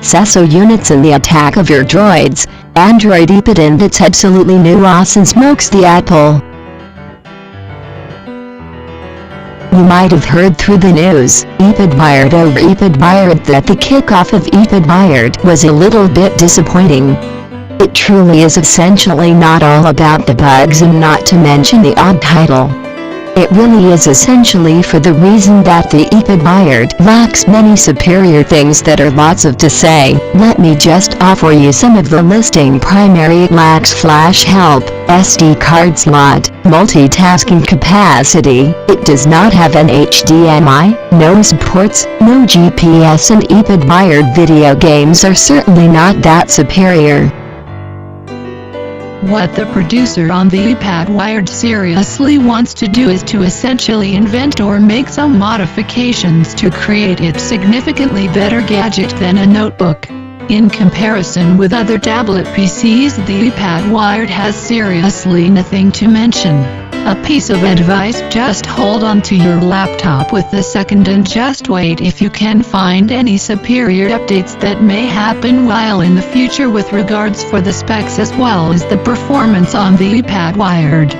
CESO units in the attack of your droids. Android EPUB invents absolutely new loss and smokes the Apple. You might have heard through the news, EPUB wired over EPUB wired, that the kickoff of EPUB wired was a little bit disappointing. It truly is essentially not all about the bugs, and not to mention the odd title. It really is essentially for the reason that the EPUB wired lacks many superior things that are lots of to say. Let me just offer you some of the listing. Primary: it lacks flash help, SD card slot, multitasking capacity. It does not have an HDMI, no supports, no GPS, and EPUB wired video games are certainly not that superior. What the producer on the EPUB wired seriously wants to do is to essentially invent or make some modifications to create it significantly better gadget than a notebook. In comparison with other tablet PCs, the EPUB wired has seriously nothing to mention. A piece of advice: just hold on to your laptop with the second and just wait if you can find any superior updates that may happen while in the future with regards for the specs as well as the performance on the EPUB wired.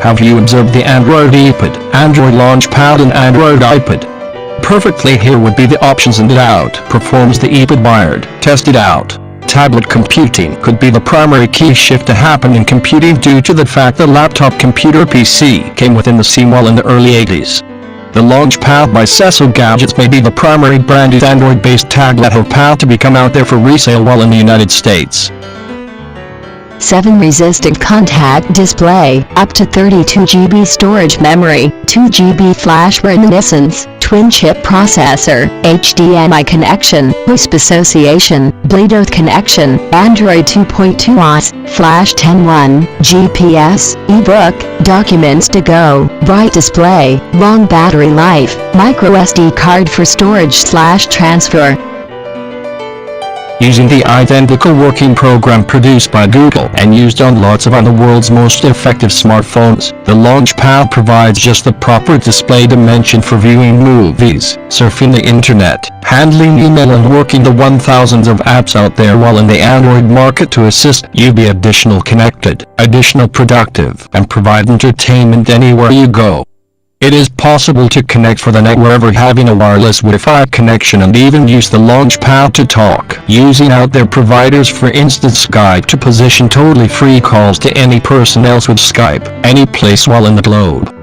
Have you observed the Android EPUB, Android Launchpad and Android iPad? Perfectly, here would be the options and it outperforms the EPUB wired. Test it out. Tablet computing could be the primary key shift to happen in computing due to the fact that laptop computer PC came within the scene while in the early 80s. The Launchpad by CESO Gadgets may be the primary branded Android-based tablet or pad to become out there for resale while in the United States. 7 resistant contact display, up to 32 GB storage memory, 2 GB flash reminiscence, twin chip processor, HDMI connection, WISP association, Bluetooth connection, Android 2.2 OS, Flash 10.1, GPS, ebook, documents to go, bright display, long battery life, micro SD card for storage/transfer. Using the identical working program produced by Google and used on lots of other world's most effective smartphones, the Launchpad provides just the proper display dimension for viewing movies, surfing the internet, handling email and working the 1000s of apps out there while in the Android market to assist you be additional connected, additional productive, and provide entertainment anywhere you go. It is possible to connect for the net wherever having a wireless Wi-Fi connection and even use the Launchpad to talk, using out their providers, for instance Skype, to position totally free calls to any person else with Skype, any place while in the globe.